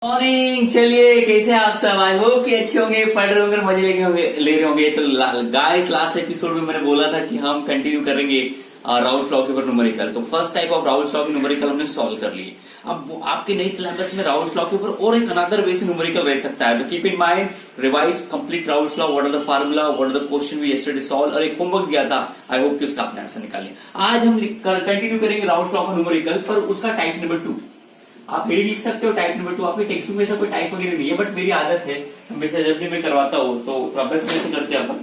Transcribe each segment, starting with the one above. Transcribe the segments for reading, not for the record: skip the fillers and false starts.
Morning. चलिए, कैसे हैं आप सब? आई होप कि अच्छे होंगे, पढ़ रहे होंगे, मजे ले रहे होंगे। तो गाइस, लास्ट एपिसोड में मैंने बोला था कि हम कंटिन्यू करेंगे राउल्ट लॉ के ऊपर न्यूमेरिकल। तो first type of Raoult law के न्यूमेरिकल हमने सॉल्व कर लिए। अब आपके नई सिलेबस में राउल्ट लॉ के ऊपर और एक अनदर वे से न्यूमेरिकल रह सकता है। तो keep in mind, revise complete Raoult law, what are the formula, what are the question we yesterday solve, और एक होमवर्क दिया था। आई होप कि उसका आपने आंसर निकालिए। आज हम कंटिन्यू करेंगे राउल्ट लॉ का न्यूमेरिकल, पर उसका टाइप नंबर 2। आप हेडिंग लिख सकते हो टाइप नंबर 2। आपके टेक्स्ट बुक में ऐसा कोई टाइप वगैरह नहीं है, बट मेरी आदत है हमेशा जब भी मैं करवाता हूँ तो प्रोग्रेस से करते हैं अपन।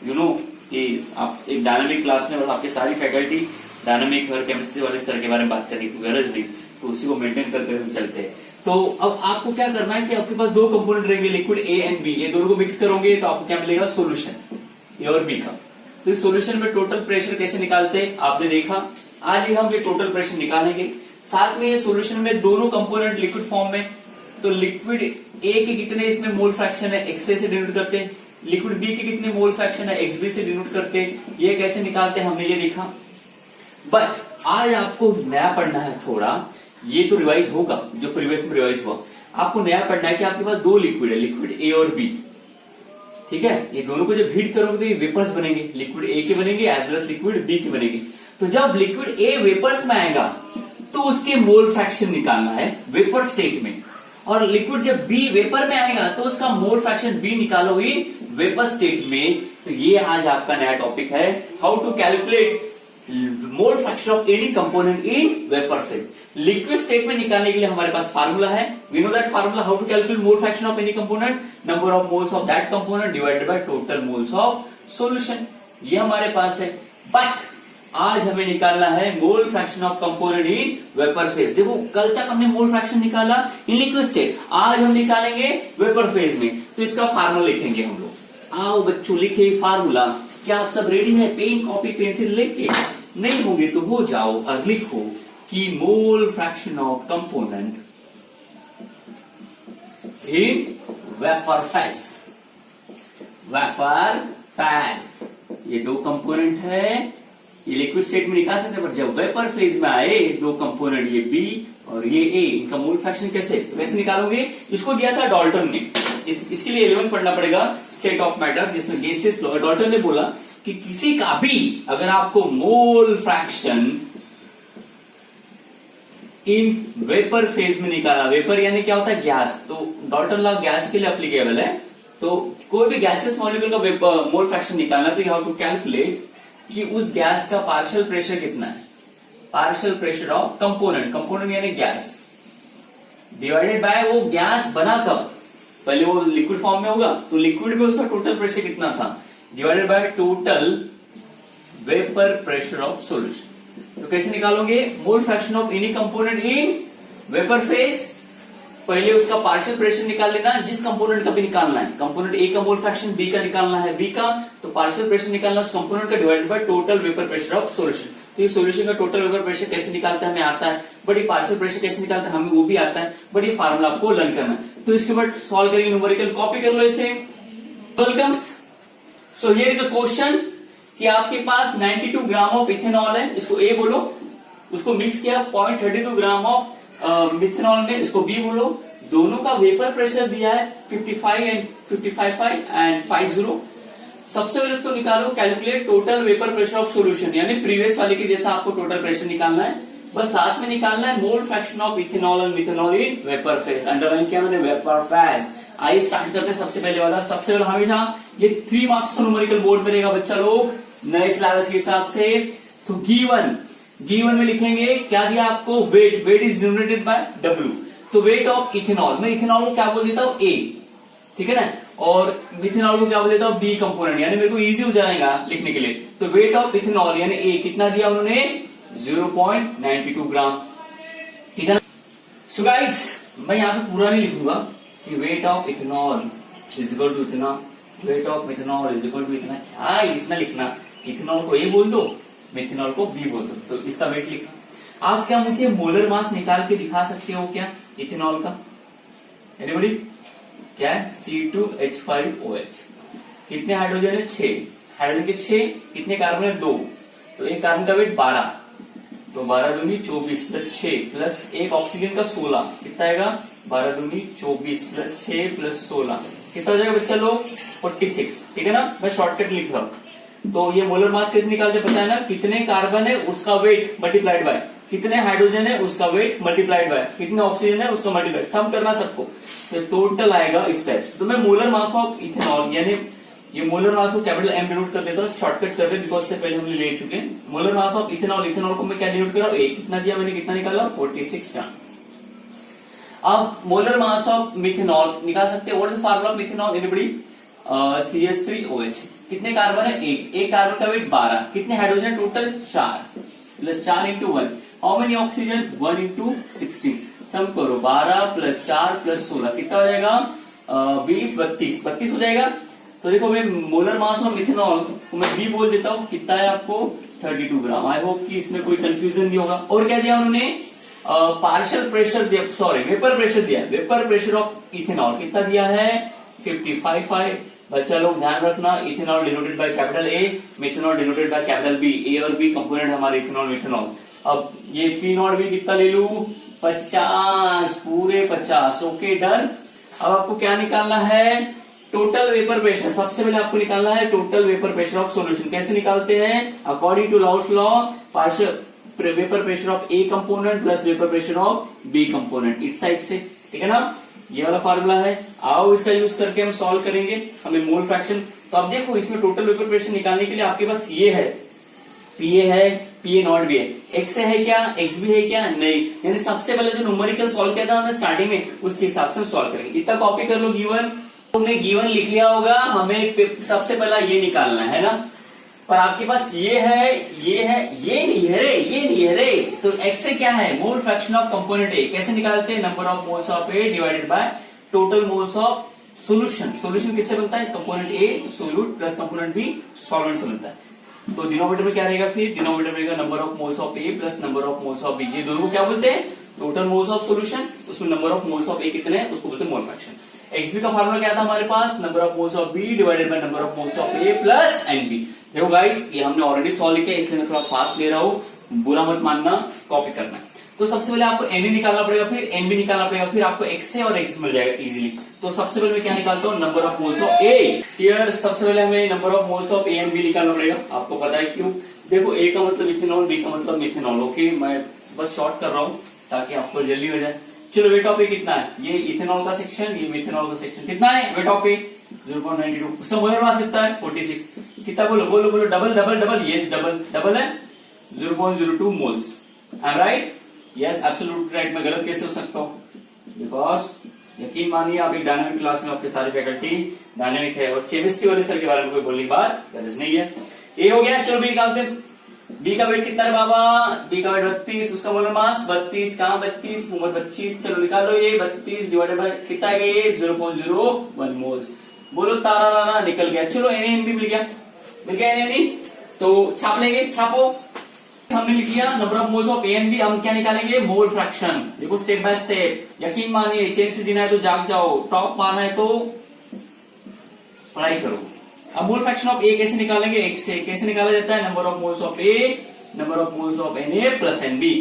यू नो कि आप एक डायनामिक क्लास में, और आपके सारी फैकल्टी डायनामिक और केमिस्ट्री वाले सर के बारे में बात करने की गरज नहीं, तो उसी को मेंटेन करके हम चलते हैं। तो अब आपको क्या करना है कि आपके पास दो कंपोनेंट रहेंगे, लिक्विड ए एंड बी। ये दोनों को मिक्स करोगे तो आपको क्या मिलेगा? सोल्यूशन ए और बी का। तो इस सोल्यूशन में टोटल प्रेशर कैसे निकालते हैं आपने देखा। आज ही हम ये टोटल प्रेशर निकालेंगे। साथ में ये सॉल्यूशन में दोनों कंपोनेंट लिक्विड फॉर्म में, तो लिक्विड ए के कितने इसमें मोल फ्रैक्शन है, एक्सए से डिनोट करते हैं। लिक्विड बी के कितने मोल फ्रैक्शन है, एक्सबी से डिनोट करते हैं। ये कैसे निकालते हैं हमने ये देखा। बट आज आपको नया पढ़ना है थोड़ा। ये तो रिवाइज होगा जो प्रीवियस में रिवाइज हुआ। आपको नया पढ़ना है कि आपके पास दो लिक्विड है, लिक्विड ए और बी। ठीक है, ये दोनों को जब हीट करोगे तो ये वेपर्स बनेंगे। लिक्विड ए के बनेंगे as well as liquid B के बनेंगे। तो जब लिक्विड ए वेपर्स में आएगा तो उसके मोल फ्रैक्शन निकालना है वेपर स्टेट में, और लिक्विड जब बी वेपर में आएगा तो उसका मोल फ्रैक्शन बी निकालो इन वेपर स्टेट में। तो ये आज आपका नया टॉपिक है, how to calculate mole fraction of any component in vapour phase. Liquid state में निकालने के लिए हमारे पास फार्मूला है। We know that formula, how to calculate mole fraction of any component, number of moles of that component divided by total moles of solution. ये हमारे पास है। बट आज हमें निकालना है mole fraction of component in vapour phase. देखो, कल तक हमने मोल फ्रैक्शन निकाला इन लिक्विड स्टेट, आज हम निकालेंगे वेपर फेज में। तो इसका फार्मूला लिखेंगे हम लोग। आओ बच्चों, लिखे फार्मूला। क्या आप सब रेडी है? पेन कॉपी पेंसिल लेके? नहीं होंगे तो हो जाओ और लिखो कि मोल fraction of component in vapour phase. Vapour phase, ये दो कंपोनेंट है, ये लिक्विड स्टेट में निकाल सकते हैं, पर जब वेपर फेज में आए दो कंपोनेंट, ये बी और ये ए, इनका मोल फ्रैक्शन कैसे निकालोगे? इसको दिया था डाल्टन ने। इसके लिए 11 पढ़ना पड़ेगा, स्टेट ऑफ मैटर, जिसमें गैसेस लॉ। डाल्टन ने बोला कि किसी का भी अगर आपको mole fraction in vapour phase में निकाला, वेपर यानी क्या होता है? गैस। तो डाल्टन लॉ गैस के लिए एप्लीकेबल है। तो कोई भी गैसेस मॉलिक्यूल का मोल फ्रैक्शन निकालना, तो यू हैव टू कैलकुलेट कि उस गैस का पार्शियल प्रेशर कितना है। Partial pressure of component, component यानी गैस, डिवाइडेड बाय वो गैस बना कब? पहले वो लिक्विड फॉर्म में होगा, तो लिक्विड में उसका टोटल प्रेशर कितना था, divided by total vapour pressure of solution. तो कैसे निकालोगे मोल fraction of any component in vapour phase? पहले उसका पार्शियल प्रेशर निकाल लेना, जिस कंपोनेंट का भी निकालना है। कंपोनेंट ए का मोल फ्रैक्शन बी का निकालना है, बी का, तो पार्शियल प्रेशर निकालना उस कंपोनेंट का divided by total vapour pressure of solution. तो ये सॉल्यूशन का टोटल वेपर प्रेशर कैसे निकालता है हमें आता है, बट ये पार्शियल प्रेशर कैसे निकालता है हमें वो भी आता है, बट ये फार्मूला आपको लर्न करना है। तो इसके बाद सॉल्व करेंगे न्यूमेरिकल। कॉपी कर लो इसे। Welcomes. So here is a question कि आपके पास 92 ग्राम ऑफ इथेनॉल है, इसको ए बोलो। उसको मिक्स किया 0.32 ग्राम ऑफ मिथेनॉल में, इसको बी बोलो। दोनों का वेपर प्रेशर दिया है 55 एंड 55 एंड 50। सबसे पहले इसको निकालो, calculate total vapour pressure of solution, यानी प्रीवियस वाले के जैसा आपको टोटल प्रेशर निकालना है, बस साथ में निकालना है mole fraction of ethanol and methanol in vapour phase. Underline किया मैंने, वेपर फेज। आइए स्टार्ट करते हैं। सबसे पहले वाला, सबसे पहले हमेशा ये 3 मार्क्स का न्यूमेरिकल बोर्ड में रहेगा बच्चा लोग, नए सिलेबस के हिसाब से। तो गिवन में लिखेंगे क्या दिया आपको? Weight. Weight is denominated by W. तो वेट ऑफ इथेनॉल, मैं इथेनॉल को क्या बोल देता हूं? ए, ठीक है ना, और मिथेनॉल को क्या बोल देता हूं? बी कंपोनेंट, यानी मेरे को इजी हो जाएगा लिखने के लिए। तो वेट ऑफ इथेनॉल यानी ए कितना दिया उन्होंने? 0.92 ग्राम, ठीक है ना। सो गाइस, मैं यहां पे पूरा नहीं लिखूंगा कि weight of ethanol is equal to इतना, weight of methanol is equal to इतना। क्या इतना लिखना? इथेनॉल को ए बोल दो, मिथेनॉल को बी बोल दो, तो इसका वेट लिखना। आप क्या मुझे मोलर मास निकाल के दिखा सकते हो क्या इथेनॉल का? एनीबॉडी? क्या है? C2H5OH। कितने हाइड्रोजन है? 6 हाइड्रोजन के 6, कितने कार्बन है? 2। तो एक कार्बन का वेट 12, तो 12 दूनी 24 प्लस 6 प्लस एक ऑक्सीजन का 16, कितना आएगा? 12 दूनी 24 प्लस 6 प्लस 16 कितना हो जाएगा बच्चा लोग 46। ठीक है ना, मैं शॉर्टकट लिख रहा हूँ। तो ये मोलर मास कैसे निकालते पता है ना, कितने कार्बन है उसका वेट मल्टीप्लाइड बाय कितने हाइड्रोजन है उसका वेट मल्टीप्लाइड बाय कितने ऑक्सीजन है उसका मल्टीप्लाइड, सम करना सबको, तो टोटल आएगा इस टाइप से। तो मैं मोलर मास ऑफ इथेनॉल यानी ये मोलर मास को कैपिटल एम डिनोट कर देता हूँ, शॉर्टकट कर रहे बिकॉज से पहले हमने ले चुके हैं। Molar mass of ethanol, ethanol को मैं क्या डिनोट कर रहा हूँ, कितना दिया मैंने, कितना निकाला 46 टन। अब मोलर मास ऑफ मिथेनॉल निकाल सकते हैं। What is the formula of methanol, anybody, CH3OH। कितने कार्बन है, एक कार्बन का वेट 12, कितने hydrogen total 4 plus 4 into 1, how many oxygen 1 into 16, सम करो 12 प्लस 4 प्लस 16 कितना हो जाएगा 20 32 हो जाएगा। तो देखो मैं मोलर मास ऑफ मिथेनॉल को मैं बी बोल देता हूँ, कितना है आपको 32 ग्राम। आई होप कि इसमें कोई कंफ्यूजन नहीं होगा। और क्या दिया उन्होंने, पार्शियल प्रेशर दिया, सॉरी वेपर प्रेशर दिया, वेपर प्रेशर ऑफ इथेनॉल कितना दिया है 55। बच्चा लोग ध्यान रखना, ethanol denoted by capital A, methanol denoted by capital B, A और बी कंपोनेंट हमारे इथेनॉल मिथेनॉल। अब ये पी नॉट भी कितना ले लू 50, पूरे 50। Okay done. अब आपको क्या निकालना है, टोटल वेपर प्रेशर। सबसे पहले आपको निकालना है total vapour pressure of solution. कैसे निकालते हैं, according to Raoult's law, partial vapour pressure of A component plus vapour pressure of B component, इस टाइप से। ठीक है ना, ये वाला फार्मूला है। आओ इसका यूज करके हम सॉल्व करेंगे, हमें मोल फ्रैक्शन। तो अब देखो इसमें टोटल वेपर प्रेशर निकालने के लिए आपके पास ये है, पीए है, पीए नॉट भी है, एक्स है क्या, एक्स भी है क्या, नहीं। यानी सबसे पहले जो न्यूमेरिकल सॉल्व किया था हमने स्टार्टिंग में, उसके हिसाब से हम सॉल्व करेंगे। इतना कॉपी कर लो, गिवन तुमने गिवन लिख लिया होगा, हमें सबसे पहला ये निकालना है ना। पर आपके पास ये है, ये है, ये नहीं है रे, ये नहीं है रे। तो एक्स से क्या है, mole fraction of component A. कैसे निकालते हैं, number of moles of A divided by total moles of solution. Solution किससे बनता है, component A solute plus component B solvent से बनता है। तो डिनोमिनेटर में क्या रहेगा, फिर डिनोमिनेटर में रहेगा number of moles of A plus number of moles of B. ये दोनों को क्या बोलते हैं, टोटल मोल्स ऑफ सॉल्यूशन, उसमें number of moles of A कितने हैं उसको बोलते हैं मोल फ्रैक्शन। एक्सबी का फार्मूला क्या था हमारे पास, number of moles of B divided by number of moles of A plus NB. देखो गाइस ये हमने ऑलरेडी सॉल्व किया, इसलिए मैं थोड़ा फास्ट ले रहा हूँ, बुरा मत मानना, कॉपी करना है। तो सबसे पहले आपको एन निकालना पड़ेगा, फिर एनबी निकालना पड़ेगा, फिर आपको एक्स से और एक्स मिल जाएगा इजीली। तो सबसे पहले मैं क्या निकालता हूँ, number of moles of A. Here सबसे पहले हमें number of moles of A and B निकालना पड़ेगा, आपको पता है क्यों। देखो ए का मतलब इथेनॉल, बी का मतलब मिथेनॉल। ओके मैं बस शॉर्ट कर रहा हूँ ताकि आपको जल्दी हो जाए। चलो वेट ऑफ ए कितना है, ये इथेनॉल का सेक्शन, ये मिथेनॉल का सेक्शन, कितना है वेट ऑफ ए 0.92। उसका मोलर मास कितना है 46। कितना बोलो बोलो बोलो, double double double, yes double double है 0.02 moles. I am right, yes absolute right. मैं गलत कैसे हो सकता हूँ, बिकॉज यकीन मानिए आप एक डायनामिक क्लास में, आपके सारे फैकल्टी डायनामिक है, और केमिस्ट्री वाले सर के बारे में कोई बोलने की बात गरज नहीं है। ए हो गया, चलो बी निकालते हैं। बी का वेट कितना है बाबा, बी का वेट 32, उसका मोलर मास 32, कहां 32 मोल 25। चलो निकालो, ये 32 डिवाइडेड बाय कितना है ये 0.01 मोल्स। बोलो तारा रारा निकल गया। चलो एन भी मिल गया एन, तो छाप लेंगे, छापो। हमने लिख लिया number of moles of A and B. हम क्या निकालेंगे, मोल फ्रैक्शन। देखो स्टेप बाय स्टेप, यकीन मानिए, चेन से जीना है तो जाग जाओ, टॉप पाना है तो पढ़ाई करो। अब मोल फ्रैक्शन ऑफ ए कैसे निकालेंगे, एक से कैसे निकाला जाता है, number of moles of A number of moles of N A plus N B.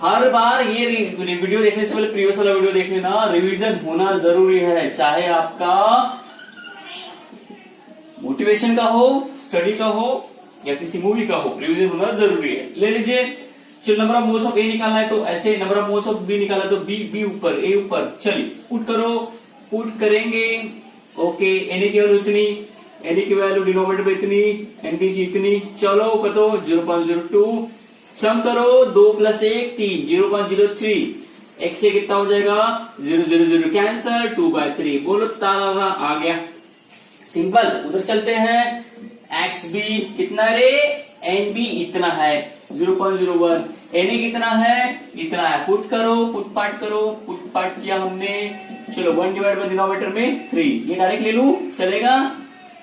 हर बार ये वीडियो देखने से पहले प्रीवियस वाला वीडियो देख लेना, रिवीजन होना जरूरी है, चाहे आपका मोटिवेशन का हो, स्टडी का हो या किसी मूवी का हो, रिवीजन होना जरूरी है। ले लीजिए, चलो number of moles of A निकालना है तो ऐसे, number of moles of B निकाला तो बी ऊपर ए ऊपर, चलिए पुट करो, पुट करेंगे। ओके एन की वैल्यू इतनी, एन की वैल्यू डिनोमिनेटर में इतनी, एन की इतनी, चलो करो 0.02, सम करो 2 + 1 3, 0.03, एक्स से कितना हो जाएगा 0.00 कैंसर 2/3। बोलो तारा आ गया, सिंपल। उधर चलते हैं, एक्स बी कितना रे, एन बी इतना है 0.01, एन ए कितना है, इतना है। पुट करो, पुट पार्ट करो, पुट पार्ट किया हमने। चलो 1 डिवाइड बाय डिनोमिनेटर में 3, ये डायरेक्ट ले लू, चलेगा।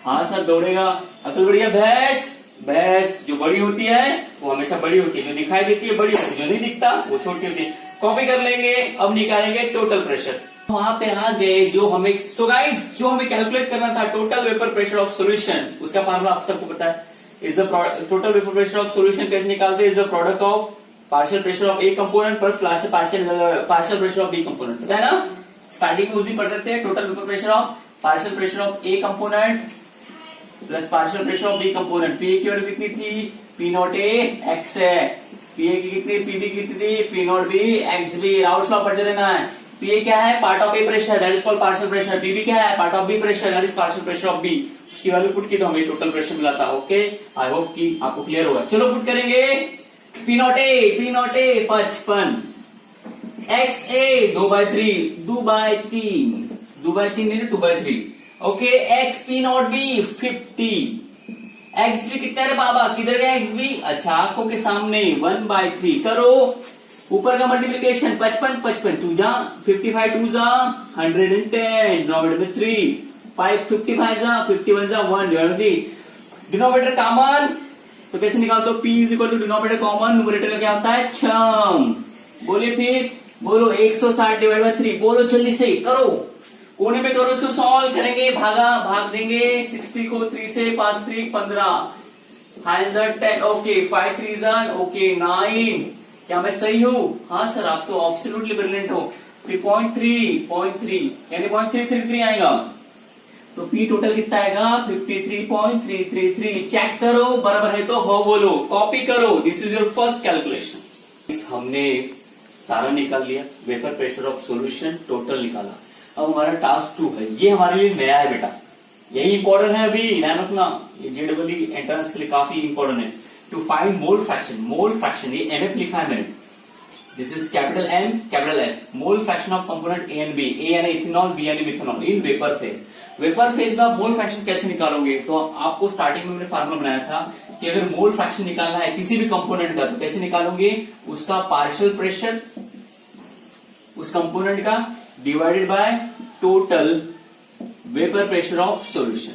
हाँ सर दौड़ेगा, अकल बढ़िया। भैंस, भैंस जो बड़ी होती है वो हमेशा बड़ी होती है, जो दिखाई देती है बड़ी होती है, जो नहीं दिखता वो छोटी होती है। कॉपी कर लेंगे। अब निकालेंगे टोटल प्रेशर, वहां पे आ गए जो हमें। सो गाइस जो हमें कैलकुलेट करना था total vapour pressure of solution, उसका फार्मूला आप सबको पता है। Is the total vapour pressure of solution कैसे निकालते हैं, is the product of partial pressure of A component पर partial pressure of B component, पता है ना। स्टार्टिंग में उसी पढ़ रहे थे, total vapour pressure of partial pressure of A component plus partial pressure of B component. P की वैल्यू कितनी थी, पी नॉट ए एक्स है, पीए की कितनी, पीबी की कितनी थी, P not B X B. Raoult's law पढ़ते रहना है। पीए क्या है, part of A pressure, that is called partial pressure. PB क्या है, part of B pressure, that is partial pressure of B. उसकी वैल्यू पुट की तो हमें टोटल प्रेशर मिला था। ओके, आई होप कि आपको क्लियर होगा। चलो पुट करेंगे। P not A 55, X A 2/3, 2/3, 2/3 नहीं 2/3। Okay, X P not B 50, X B कितना है बाबा, किधर गया एक्स बी, अच्छा आंखों के सामने 1/3। करो ऊपर का मल्टीप्लीकेशन, 55 2 जा 55 2 जा 110, डिनोमिनेटर में 3, 5 55 जा 51 जा 1/3। डिनोमिनेटर कॉमन तो कैसे निकालते हो, P is equal to denominator common, numerator का क्या होता है छम। बोलिए फिर, बोलो 160 डिवाइड बाय 3, बोलो जल्दी से करो, कोने में करो, इसको सॉल्व करेंगे, भाग देंगे 60 को 3 से, 5 3 15, 10, ओके 5 3 ओके 9। क्या मैं सही हूँ, हाँ सर आप तो एब्सोल्युटली ब्रिलियंट हो। फिर 0.3 यानी 0.333 आएगा, तो P टोटल कितना आएगा 53.333। चेक करो बराबर है तो हो बोलो, कॉपी करो, this is your first calculation. हमने सारा निकाल लिया, vapour pressure of solution total निकाला। अब हमारा टास्क 2 है, ये हमारे लिए नया है बेटा, यही इंपॉर्टेंट है, अभी ध्यान रखना, ये जेडब्ल्यू एंट्रेंस के लिए काफी इंपॉर्टेंट है। टू फाइंड मोल फ्रैक्शन, ये एमएफ लिखा है मैंने, this is capital M capital F, mole fraction of component A and B, A यानी इथेनॉल, बी यानी methanol in vapour phase. Vapour phase में आप मोल फ्रैक्शन कैसे निकालोगे, तो आपको स्टार्टिंग में मैंने फार्मूला बनाया था कि अगर मोल फ्रैक्शन निकालना है किसी भी कंपोनेंट का, तो कैसे निकालोगे, उसका पार्शियल प्रेशर उस कंपोनेंट का divided by total vapour pressure of solution.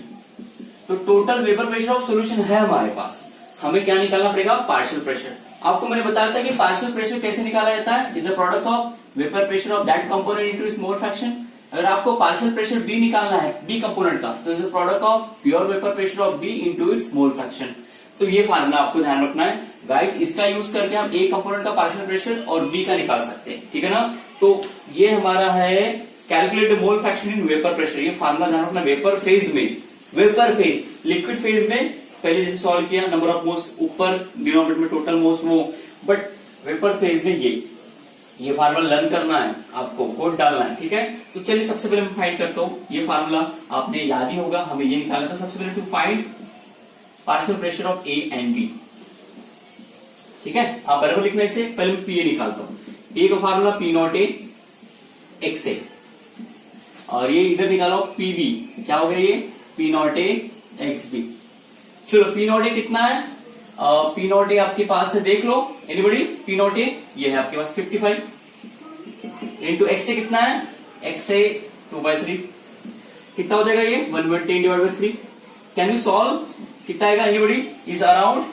तो total vapour pressure of solution है हमारे पास, हमें क्या निकालना पड़ेगा, पार्शियल प्रेशर। आपको मैंने बताया था कि पार्शियल प्रेशर कैसे निकाला जाता है, is a product of vapour pressure of that component into its mole fraction. अगर आपको पार्शियल प्रेशर बी निकालना है बी कंपोनेंट का, तो is a product of pure vapour pressure of B into its mole fraction. तो ये formula आपको ध्यान रखना है गाइस, इसका यूज करके हम ए कंपोनेंट का पार्शियल प्रेशर और बी का निकाल सकते हैं, ठीक है ना। तो ये हमारा है calculate mole fraction in vapour pressure, ये फार्मूला ध्यान रखना। वेपर फेज में, वेपर फेज, लिक्विड फेज में पहले जैसे सॉल्व किया, नंबर ऑफ मोल्स ऊपर, डिनोमिनेटर में टोटल मोल्स वो, बट वेपर फेज में ये फार्मूला लर्न करना है आपको, कोड डालना है, ठीक है। तो चलिए सबसे पहले मैं फाइंड करता हूँ, ये फार्मूला आपने याद ही होगा, हमें ये निकालना था सबसे पहले, to find partial pressure of A and B, ठीक है। आप बराबर लिखना इसे, पहले मैं पी ए निकालता हूँ। ए का formula P not A X A, और ये इधर निकालो पीबी, क्या हो गया ये P not A X B. चलो पी नॉट ए कितना है, पी नॉट ए आपके पास है, देख लो एनीबडी, पी नॉट ए ये है आपके पास 55 इंटू एक्स ए कितना है, एक्स ए 2/3, कितना हो जाएगा ये 110 divide by 3। Can you solve, कितना आएगा anybody, is around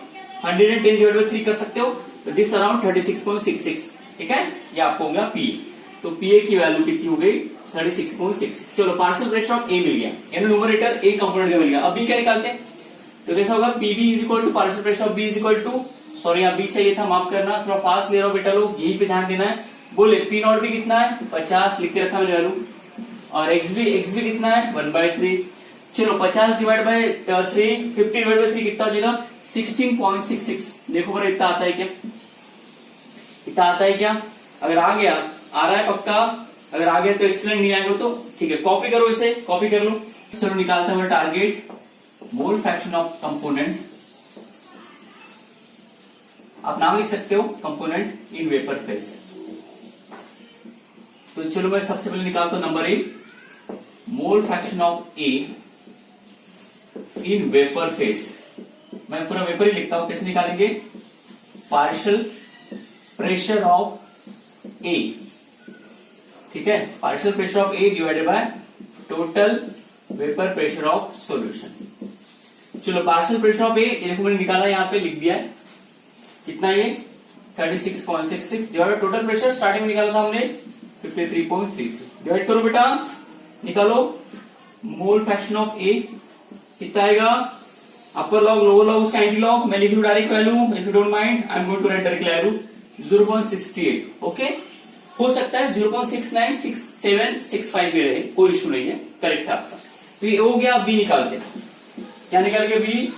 110 divide by 3 कर सकते हो, तो दिस अराउंड 36.66, ठीक है, ये आपको होगा पी। तो पी ए की वैल्यू कितनी हो गई 36.66। चलो पार्शियल प्रेशर ऑफ ए मिल गया, यानी न्यूमरेटर ए कंपोनेंट का मिल गया। अब बी क्या निकालते हैं, तो कैसा होगा, PB is equal to partial pressure of B is equal to, sorry यहाँ बी चाहिए था, माफ करना, थोड़ा फास्ट ले रहा हूँ बेटा लोग, यही पे ध्यान देना है। बोले पी नॉट बी कितना है 50, लिख के रखा मैंने वैल्यू, और एक्स बी कितना है 1/3। चलो 50 डिवाइड बाय 3, 50 डिवाइड बाय 3 कितना हो जाएगा 16.66। देखो बड़ा इतना आता है क्या, इतना आता है क्या, अगर आ गया, आ रहा है पक्का, अगर आ गया तो एक्सीलेंट, नहीं आएगा तो ठीक है, कॉपी करो इसे, कॉपी कर लो। चलो निकालते हैं target, mole fraction of component, आप नाम लिख सकते हो कंपोनेंट इन वेपर फेज। तो चलो मैं सबसे पहले निकालता हूं number 1, mole fraction of A in vapour phase. मैं पूरा वेपर ही लिखता हूं, कैसे निकालेंगे, पार्शियल प्रेशर ऑफ ए, ठीक है, partial pressure of A divided by total vapour pressure of solution. चलो पार्शियल प्रेशर ऑफ ए, देखो मैंने निकाला, यहाँ पे लिख दिया है, कितना ये 36.66 डिवाइड टोटल प्रेशर, स्टार्टिंग में निकाला था हमने 53.33। डिवाइड करो बेटा, निकालो मोल फ्रैक्शन ऑफ ए कितना आएगा, अपर लॉग लोअर लॉग उसका एंटी लॉग, मैं लिख लू direct value, if you don't mind I am going to write direct value 0.68, okay. हो सकता है 0.696765 भी रहे, कोई इशू नहीं है, करेक्ट है आपका। तो ये हो गया, बी निकालते हैं। क्या निकाल के B?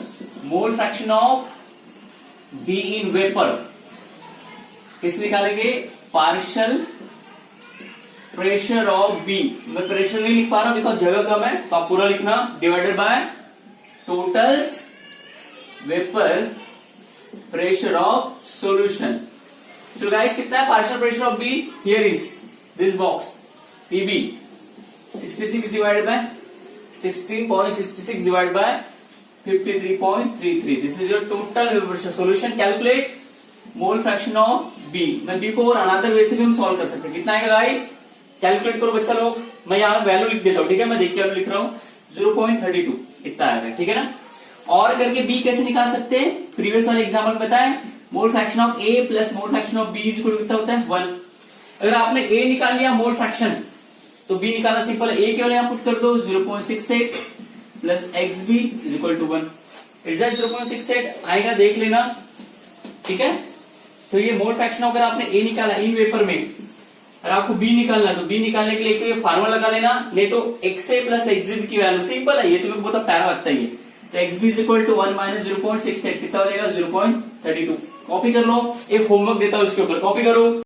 Mole fraction of B in vapour. किस निकालेंगे? Partial pressure of B. मैं प्रेशर नहीं लिख पा रहा बिकॉज जगह कम है, तो आप पूरा लिखना, divided by totals vapour pressure of solution. So guys, कितना है partial pressure of B? Here is this box PB 66 divided by 16.66 divided by 53.33। This is your total vapour pressure solution. Calculate mole fraction of B. मैं B को और another way से भी हम solve कर सकते हैं। कितना आएगा गाइस? कैलकुलेट करो बच्चा लोग। मैं यहाँ वैल्यू लिख देता हूँ, ठीक है? मैं देख के लिख रहा हूँ 0.32 इतना आएगा, ठीक है ना? और करके बी कैसे निकाल सकते हैं? प्रीवियस वाले एग्जाम्पल में बताया, mole fraction of A plus mole fraction of B is equal to कितना होता है? 1। अगर आपने ए निकाल लिया मोल फ्रैक्शन, तो बी निकालना सिंपल है। ए केवल यहां पुट कर दो, 0.68 plus X B is equal to 1। Result 0.68 आएगा, देख लेना, ठीक है? तो ये मोल फ्रैक्शन अगर आपने ए निकाला इन वेपर में, अगर आपको बी निकालना है तो बी निकालने के लिए तो ये फार्मूला लगा लेना, नहीं तो X A plus X B की वैल्यू सिंपल है, ये तुम्हें बहुत प्यारा लगता है ये। तो X B is equal to 1 minus 0.68 कितना हो जाएगा? 0.32। कॉपी कर लो, एक होमवर्क देता हूं इसके ऊपर, कॉपी करो।